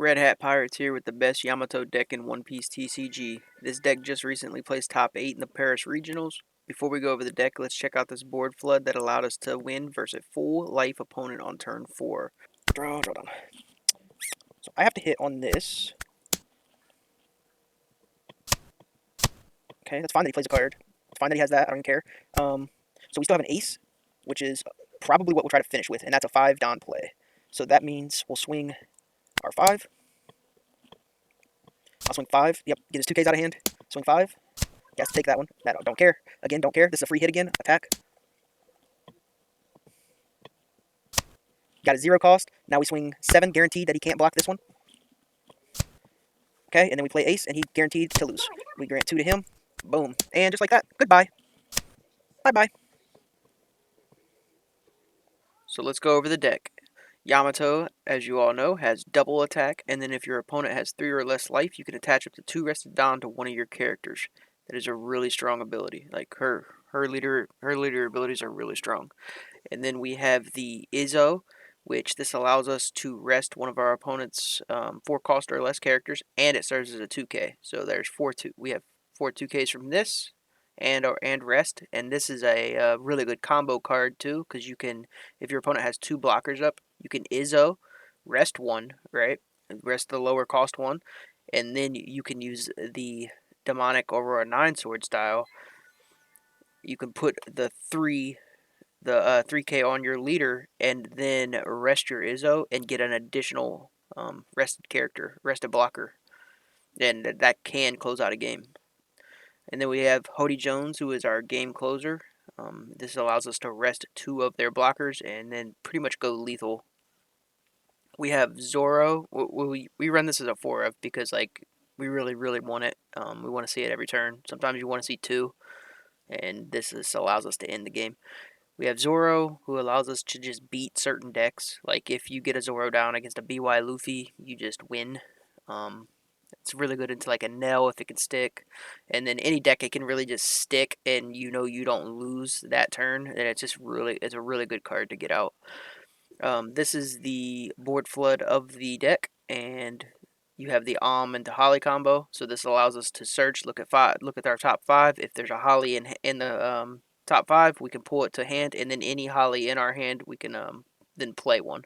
Red Hat Pirates here with the best Yamato deck in One Piece TCG. This deck just recently placed top 8 in the Paris Regionals. Before we go over the deck, let's check out this board flood that allowed us to win versus a full life opponent on turn 4. Draw down. So I have to hit on this. Okay, that's fine that he plays a card. It's fine that he has that, I don't even care. So we still have an ace, which is probably what we'll try to finish with, and that's a 5 down play. So that means we'll swing our 5. I'll swing 5. Yep, get his 2Ks out of hand. Swing 5. Yes, take that one. No, don't care. Again, don't care. This is a free hit again. Attack. Got a 0 cost. Now we swing 7, guaranteed that he can't block this one. Okay, and then we play ace, and he guaranteed to lose. We grant 2 to him. Boom. And just like that, goodbye. Bye-bye. So let's go over the deck. Yamato, as you all know, has double attack, and then if your opponent has 3 or less life, you can attach up to 2 rested down to one of your characters. That is a really strong ability. Like her leader abilities are really strong. And then we have the Izzo, which this allows us to rest one of our opponent's 4 cost or less characters, and it serves as a 2K. So there's we have 4 2Ks from this, and rest. And this is a really good combo card too, because you can, if your opponent has 2 blockers up, you can Izzo, rest 1, right? Rest the lower cost one, and then you can use the demonic Aurora 9 sword style. You can put the 3K on your leader, and then rest your Izzo and get an additional rested blocker, and that can close out a game. And then we have Hody Jones, who is our game closer. This allows us to rest 2 of their blockers and then pretty much go lethal. We have Zoro. We run this as a 4 of because like we really want it. We want to see it every turn. Sometimes you want to see 2, and this allows us to end the game. We have Zoro, who allows us to just beat certain decks. Like if you get a Zoro down against a BY Luffy, you just win. It's really good into like a Nell if it can stick. And then any deck it can really just stick, and you know you don't lose that turn. And it's a really good card to get out. This is the board flood of the deck, and you have the and the Holly combo. So this allows us to search, look at our top 5. If there's a Holly in the top 5, we can pull it to hand, and then any Holly in our hand, we can then play one.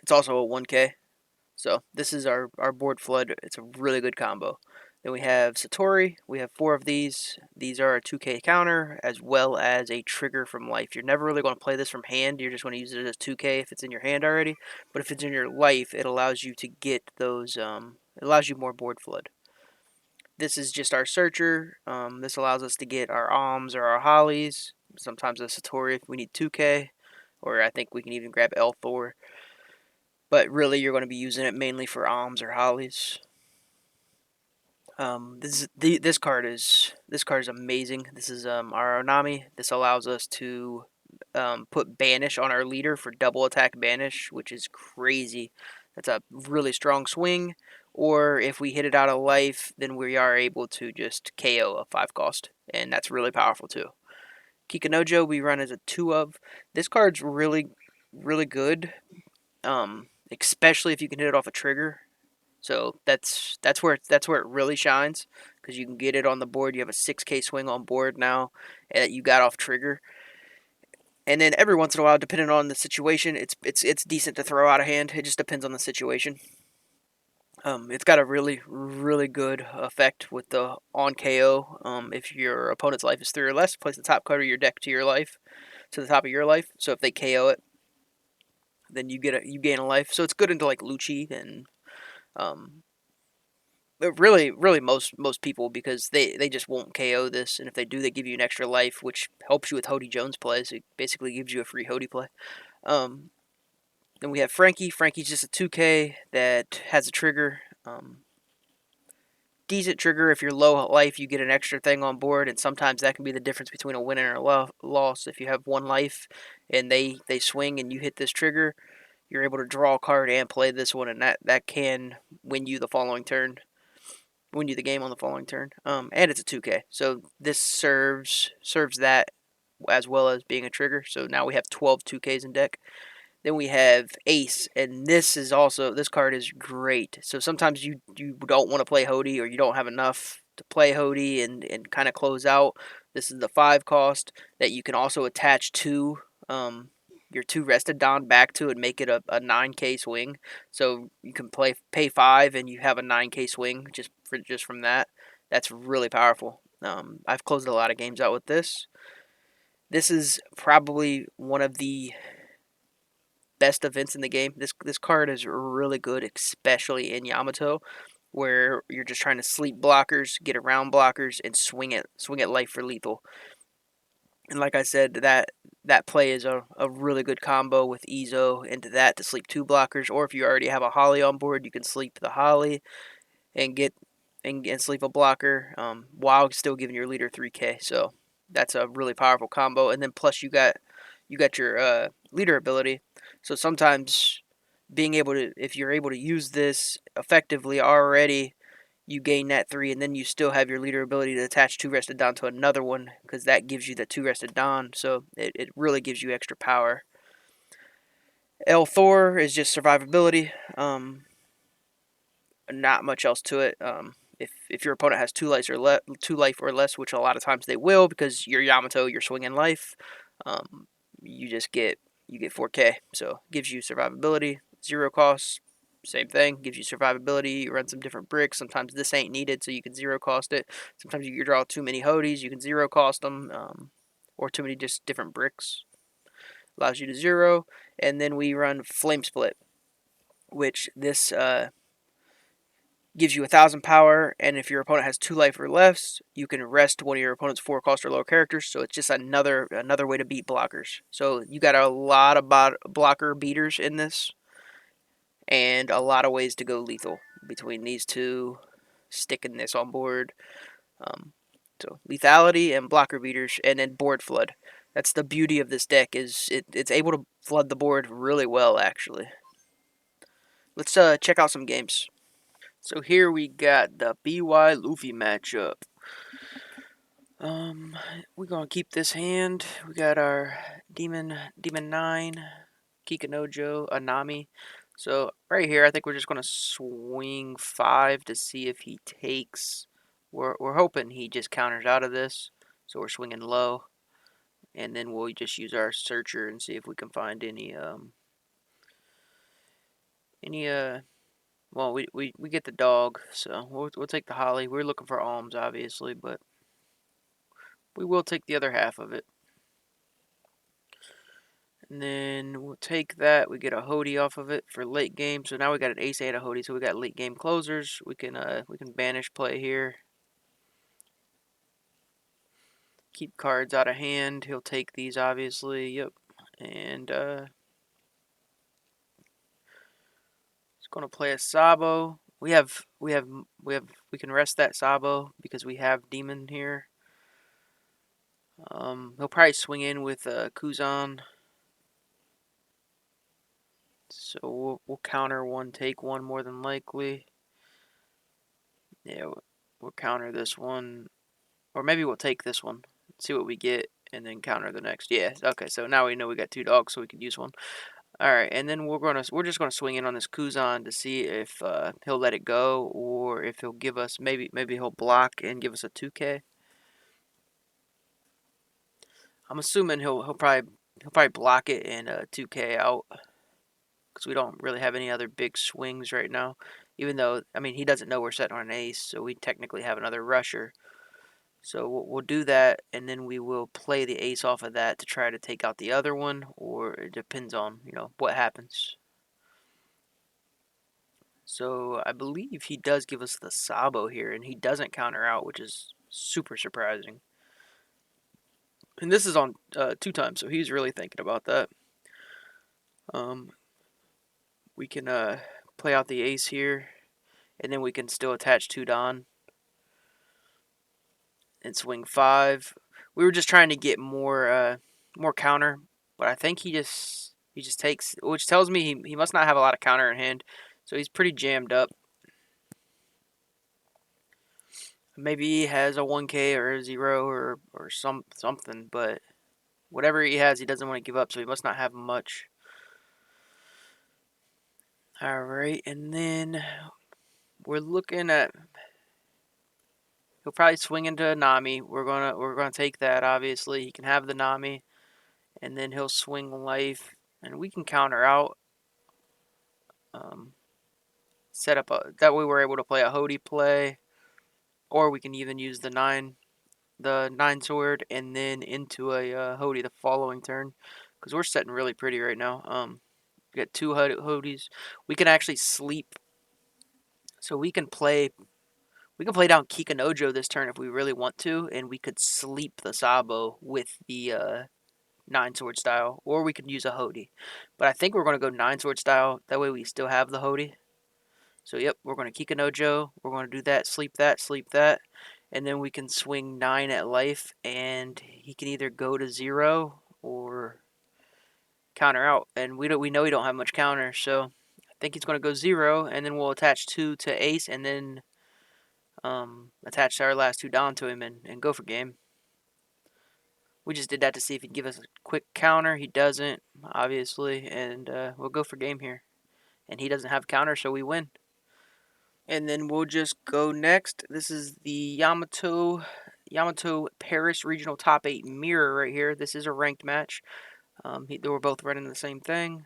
It's also a 1K. So this is our board flood. It's a really good combo. Then we have Satori. We have 4 of these. These are a 2K counter as well as a trigger from life. You're never really going to play this from hand. You're just going to use it as 2K if it's in your hand already. But if it's in your life, it allows you to get those. It allows you more board flood. This is just our searcher. This allows us to get our Alms or our Hollies. Sometimes a Satori if we need 2K. Or I think we can even grab L4. But really, you're going to be using it mainly for Alms or Hollies. This card is amazing. This is our Onami. This allows us to put Banish on our leader for double attack Banish, which is crazy. That's a really strong swing. Or if we hit it out of life, then we are able to just KO a 5 cost, and that's really powerful too. Kikanojo we run as a 2 of. This card's really good. Especially if you can hit it off a trigger. So that's where it really shines, because you can get it on the board. You have a 6K swing on board now that you got off trigger. And then every once in a while, depending on the situation, it's decent to throw out of hand. It just depends on the situation. It's got a really good effect with the on KO. If your opponent's life is 3 or less, place the top card of your deck to the top of your life. So if they KO it, then you gain a life. So it's good into like Lucci and but really most people, because they just won't KO this, and if they do, they give you an extra life, which helps you with Hody Jones plays. It basically gives you a free Hody play. Then we have Frankie. Frankie's just a 2K that has a trigger. Decent trigger. If you're low life, you get an extra thing on board, and sometimes that can be the difference between a win and a loss. If you have 1 life and they swing and you hit this trigger, you're able to draw a card and play this one, and that can win you the game on the following turn. And it's a 2K, so this serves that as well as being a trigger. So now we have 12 2Ks in deck. Then we have Ace, and this card is great. So sometimes you don't want to play Hody, or you don't have enough to play Hody and kind of close out. This is the 5 cost that you can also attach to your 2 rested Don back to and make it a 9k swing. So you can pay 5 and you have a 9k swing just from that. That's really powerful. I've closed a lot of games out with this. This is probably one of the best events in the game. This card is really good, especially in Yamato, where you're just trying to sleep blockers, get around blockers, and swing at life for lethal. And like I said, that play is a really good combo with Ezo into that to sleep 2 blockers. Or if you already have a Holly on board, you can sleep the Holly and get and sleep a blocker while still giving your leader 3k. So that's a really powerful combo. And then plus you got your leader ability. So sometimes if you're able to use this effectively already, you gain that 3, and then you still have your leader ability to attach 2 rested Don to another one, because that gives you the 2 rested Don. So it really gives you extra power. L Thor is just survivability. Not much else to it. If your opponent has 2 life or less, which a lot of times they will, because you're Yamato, you're swinging life, um, you just get 4k. So gives you survivability, 0 cost. Same thing, gives you survivability. You run some different bricks. Sometimes this ain't needed, so you can 0 cost it. Sometimes you draw too many Hodies, you can 0 cost them, or too many just different bricks. Allows you to 0. And then we run Flame Split, which this gives you 1,000 power, and if your opponent has 2 life or less, you can rest one of your opponent's 4 cost or lower characters. So it's just another way to beat blockers. So you got a lot of blocker beaters in this, and a lot of ways to go lethal between these two. Sticking this on board, so lethality and blocker beaters, and then board flood. That's the beauty of this deck, is it's able to flood the board really well, actually. Let's check out some games. So here we got the BY Luffy matchup. We're gonna keep this hand. We got our Demon 9, Kikanojo, Anami. So right here, I think we're just gonna swing 5 to see if he takes. We're hoping he just counters out of this, so we're swinging low, and then we'll just use our searcher and see if we can find any well, we get the dog, so we'll take the Holly. We're looking for alms, obviously, but we will take the other half of it. And then we'll take that. We get a Hody off of it for late game. So now we got an Ace and a Hody. So we got late game closers. We can banish play here. Keep cards out of hand. He'll take these, obviously. Yep. And he's gonna play a Sabo. We can rest that Sabo because we have Demon here. He'll probably swing in with Kuzan. So we'll counter one, take one more than likely. Yeah, we'll counter this one. Or maybe we'll take this one, see what we get, and then counter the next. Yeah, okay, so now we know we got 2 dogs, so we can use one. Alright, and then we're just gonna swing in on this Kuzan to see if he'll let it go, or if he'll give us, maybe he'll block and give us a 2k. I'm assuming he'll probably block it and 2k out, because we don't really have any other big swings right now. Even though, I mean, he doesn't know we're setting on an ace, so we technically have another rusher. So we'll do that, and then we will play the ace off of that to try to take out the other one, or it depends on, what happens. So I believe he does give us the Sabo here, and he doesn't counter out, which is super surprising. And this is on 2 times, so he's really thinking about that. We can play out the ace here, and then we can still attach 2 Don and swing 5. We were just trying to get more counter, but I think he just takes, which tells me he must not have a lot of counter in hand, so he's pretty jammed up. Maybe he has a 1k or a 0 or something, but whatever he has, he doesn't want to give up, so he must not have much. Alright, and then we're looking at... He'll probably swing into a Nami. We're gonna take that, obviously. He can have the Nami. And then he'll swing life. And we can counter out. Set up a... That way we're able to play a Hody play. Or we can even use the 9 sword and then into a Hody the following turn. Because we're setting really pretty right now. We got 2 Hodys. We can actually sleep. So we can play down Kikanojo this turn if we really want to, and we could sleep the Sabo with the 9 sword style, or we could use a Hody. But I think we're going to go 9 sword style. That way we still have the Hody. So yep, we're going to Kikanojo. We're going to do that, sleep that, and then we can swing 9 at life, and he can either go to 0 or counter out. And we know we don't have much counter, so I think he's going to go 0, and then we'll attach 2 to Ace, and then attach our last 2 down to him and go for game. We just did that to see if he'd give us a quick counter. He doesn't, obviously, and we'll go for game here. And he doesn't have counter, so we win. And then we'll just go next. This is the Yamato Paris Regional Top 8 Mirror right here. This is a ranked match. They were both running the same thing.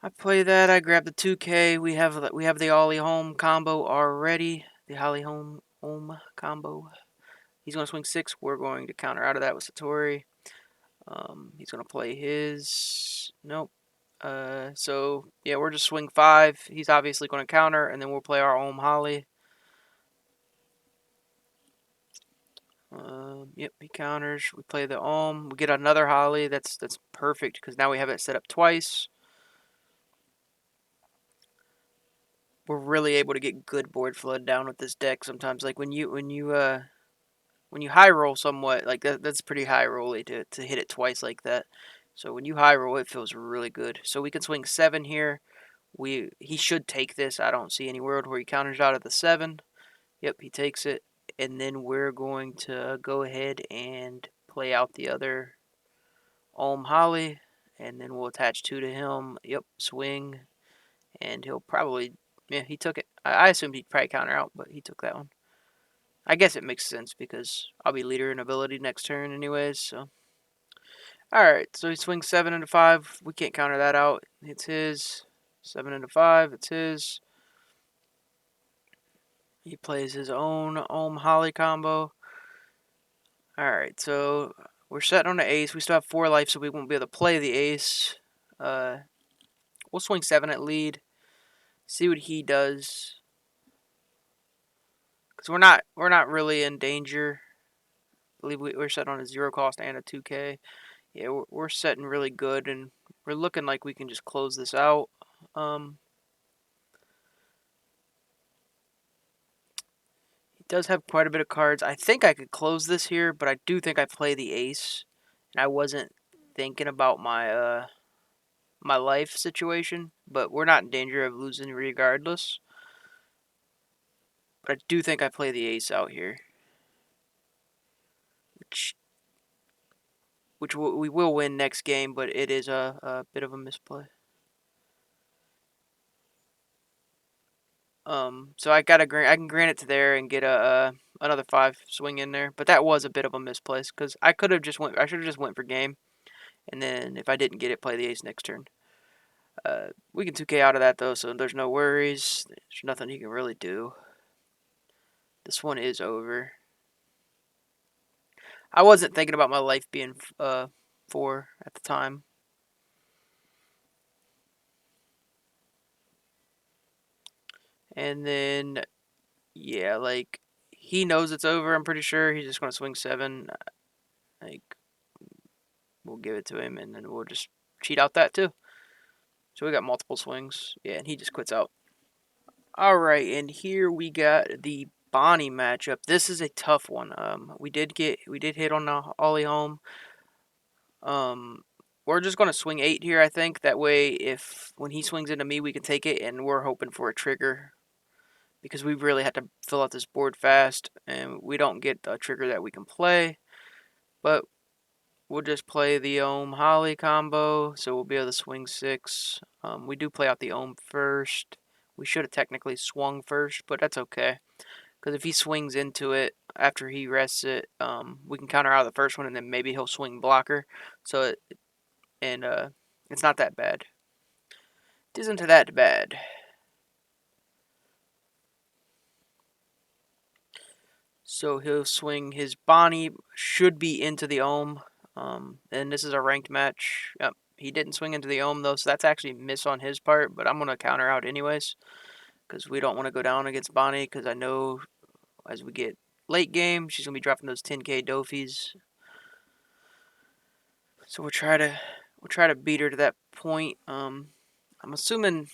I play that. I grab the 2K. We have the Ollie Home combo already. The Ollie Home combo. He's going to swing 6. We're going to counter out of that with Satori. He's going to play his... Nope. So, yeah, we're just swing 5. He's obviously going to counter, and then we'll play our Ohm Holly. Yep, he counters. We play the Ohm. We get another Holly. That's perfect, because now we have it set up twice. We're really able to get good board flood down with this deck sometimes. Like, when you high roll somewhat, like that's pretty high rolly to hit it twice like that. So when you high roll, it feels really good. So we can swing 7 here. He should take this. I don't see any world where he counters out of the 7. Yep, he takes it. And then we're going to go ahead and play out the other Ohm Holly. And then we'll attach 2 to him. Yep, swing. And he'll probably... Yeah, he took it. I assumed he'd probably counter out, but he took that one. I guess it makes sense because I'll be leader in ability next turn anyways, so. Alright, so he swings 7 into 5. We can't counter that out. It's his. 7 into 5. It's his. He plays his own Ohm Holly combo. Alright, so we're setting on the ace. We still have 4 life, so we won't be able to play the ace. We'll swing 7 at lead. See what he does. Because we're not really in danger. I believe we're set on a 0 cost and a 2K. Yeah, we're setting really good, and we're looking like we can just close this out. He does have quite a bit of cards. I think I could close this here, but I do think I play the ace. And I wasn't thinking about my my life situation, but we're not in danger of losing regardless. But I do think I play the ace out here, which we will win next game, but it is a bit of a misplay. So I can grant it to there and get another 5 swing in there, but that was a bit of a misplace because I should have just went for game, and then if I didn't get it, play the ace next turn. We can 2K out of that though, so there's no worries. There's nothing he can really do. This one is over. I wasn't thinking about my life being 4 at the time. And then, yeah, like, he knows it's over, I'm pretty sure. He's just going to swing 7. Like, we'll give it to him, and then we'll just cheat out that too. So we got multiple swings. Yeah, and he just quits out. Alright, and here we got the Bonnie matchup. This is a tough one. We did hit on the Ollie Home. We're just gonna swing 8 here, I think. That way, when he swings into me, we can take it, and we're hoping for a trigger because we really had to fill out this board fast, and we don't get a trigger that we can play. But we'll just play the Ohm Holly combo, so we'll be able to swing 6. We do play out the Ohm first. We should have technically swung first, but that's okay. Because if he swings into it after he rests it, we can counter out the first one, and then maybe he'll swing blocker. So it's not that bad. It isn't that bad. So he'll swing his Bonnie, should be into the Ohm. And this is a ranked match. Yep, he didn't swing into the Ohm though, so that's actually a miss on his part. But I'm gonna counter out anyways, because we don't want to go down against Bonnie. Because I know as we get late game, she's gonna be dropping those 10k Dofis. So we'll try to beat her to that point. I'm assuming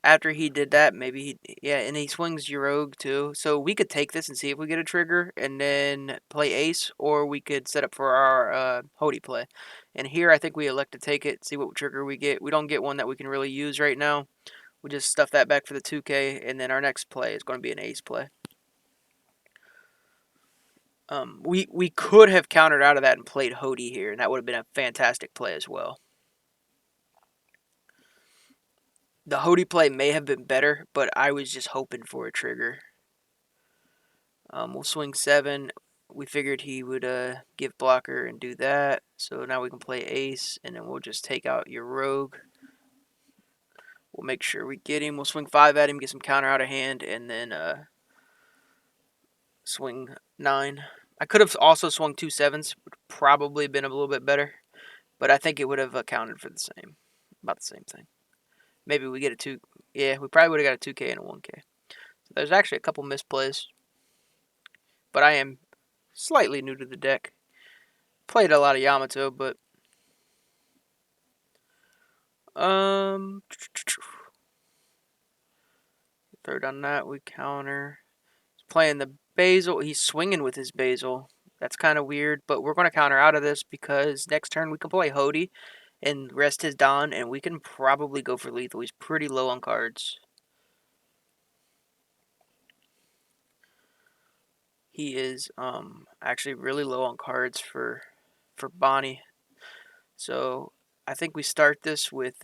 after he did that, maybe and he swings your rogue too. So we could take this and see if we get a trigger, and then play ace, or we could set up for our Hody play. And here, I think we elect to take it, see what trigger we get. We don't get one that we can really use right now. We just stuff that back for the 2k, and then our next play is going to be an ace play. We could have countered out of that and played Hody here, and that would have been a fantastic play as well. The Hody play may have been better, but I was just hoping for a trigger. We'll swing 7. We figured he would give blocker and do that. So now we can play ace, and then we'll just take out your rogue. We'll make sure we get him. We'll swing 5 at him, get some counter out of hand, and then swing 9. I could have also swung 2 7s, would probably been a little bit better, but I think it would have accounted for the same, about the same thing. Maybe we get a 2. Yeah, we probably would have got a 2k and a 1k. So there's actually a couple misplays, but I am slightly new to the deck. Played a lot of Yamato, but third on that, we counter. He's playing the Basil. He's swinging with his Basil. That's kind of weird, but we're going to counter out of this because next turn we can play Hody and rest his Don, and we can probably go for lethal. He's pretty low on cards. He is actually really low on cards for Bonnie. So I think we start this with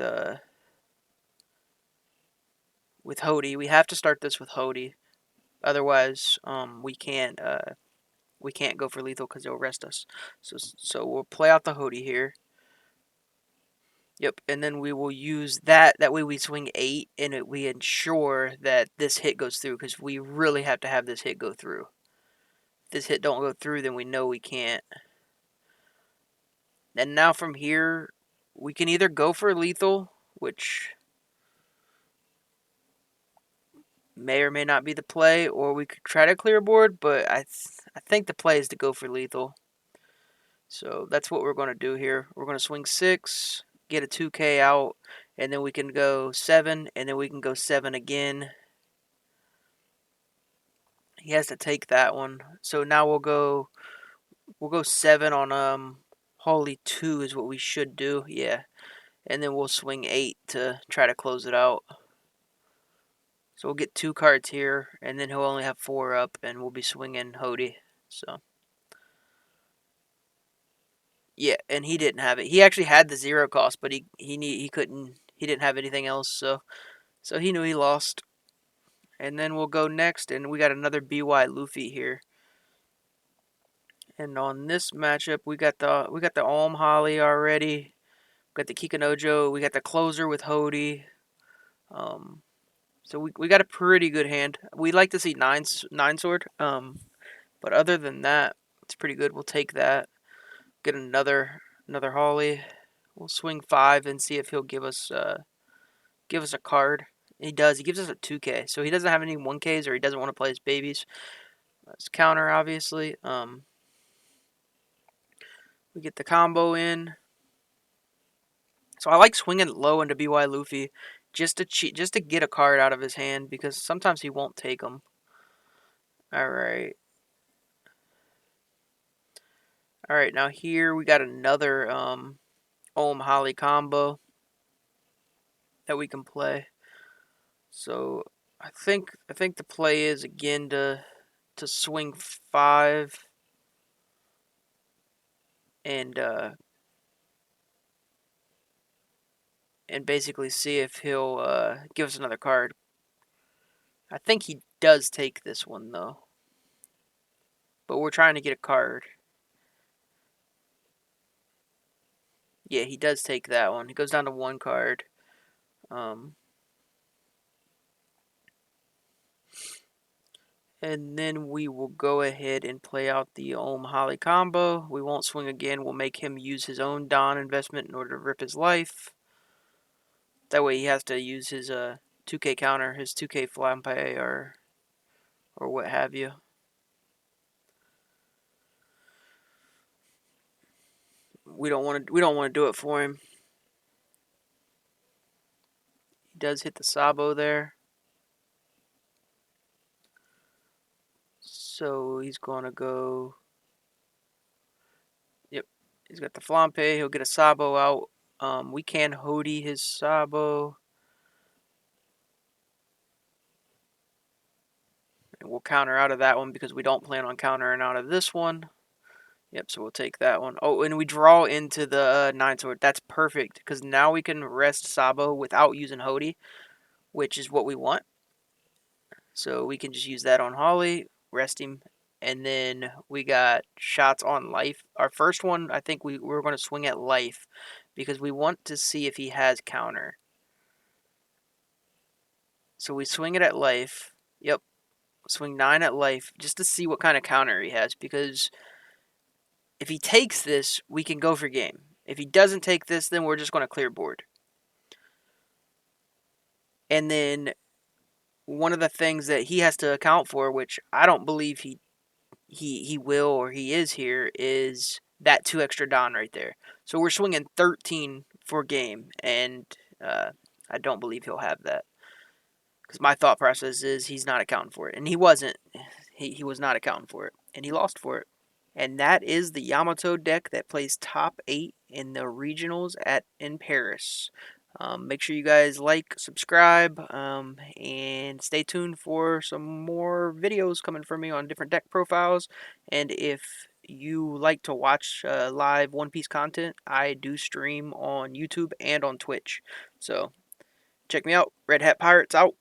Hody. We have to start this with Hody. Otherwise, we can't go for lethal because they'll rest us. So we'll play out the Hody here. Yep, and then we will use that. That way we swing 8, and we ensure that this hit goes through because we really have to have this hit go through. If this hit don't go through, then we know we can't. And now from here, we can either go for lethal, which may or may not be the play, or we could try to clear board, but I think the play is to go for lethal. So that's what we're going to do here. We're going to swing 6, get a 2k out, and then we can go 7, and then we can go 7 again. He has to take that one. So now we'll go 7 on Holy 2 is what we should do. Yeah. And then we'll swing 8 to try to close it out. So we'll get 2 cards here, and then he'll only have 4 up, and we'll be swinging Hody. So yeah, and he didn't have it. He actually had the 0 cost, but he didn't have anything else. So he knew he lost. And then we'll go next, and we got another BY Luffy here. And on this matchup, we got the Alm Holly already. We got the Kikanojo. We got the closer with Hody. So we got a pretty good hand. We like to see nine sword. But other than that, it's pretty good. We'll take that. Get another Holly. We'll swing 5 and see if he'll give us a card. He does. He gives us a 2k. So he doesn't have any 1ks, or he doesn't want to play his babies. That's counter, obviously. We get the combo in. So I like swinging low into BY Luffy just to get a card out of his hand because sometimes he won't take them. All right. All right, now here we got another Ohm Holly combo that we can play. So I think the play is again to swing 5. and basically see if he'll give us another card. I think he does take this one though, but we're trying to get a card. Yeah, he does take that one. He goes down to one card. And then we will go ahead and play out the Holly combo. We won't swing again. We'll make him use his own Don investment in order to rip his life. That way he has to use his 2K counter, his 2K flampe or what have you. We don't want to do it for him. He does hit the Sabo there. So he's going to go. Yep. He's got the flampe. He'll get a Sabo out. We can Hody his Sabo. And we'll counter out of that one because we don't plan on countering out of this one. Yep, so we'll take that one. Oh, and we draw into the 9 sword. That's perfect because now we can rest Sabo without using Hody, which is what we want. So we can just use that on Holly, rest him, and then we got shots on life. Our first one, I think we're going to swing at life because we want to see if he has counter. So we swing it at life. Yep, swing 9 at life just to see what kind of counter he has because if he takes this, we can go for game. If he doesn't take this, then we're just going to clear board. And then one of the things that he has to account for, which I don't believe he will or he is here, is that 2 extra Don right there. So we're swinging 13 for game, and I don't believe he'll have that. Because my thought process is he's not accounting for it. And he wasn't. He was not accounting for it. And he lost for it. And that is the Yamato deck that plays top 8 in the regionals in Paris. Make sure you guys like, subscribe, and stay tuned for some more videos coming from me on different deck profiles. And if you like to watch live One Piece content, I do stream on YouTube and on Twitch. So check me out. Red Hat Pirates out.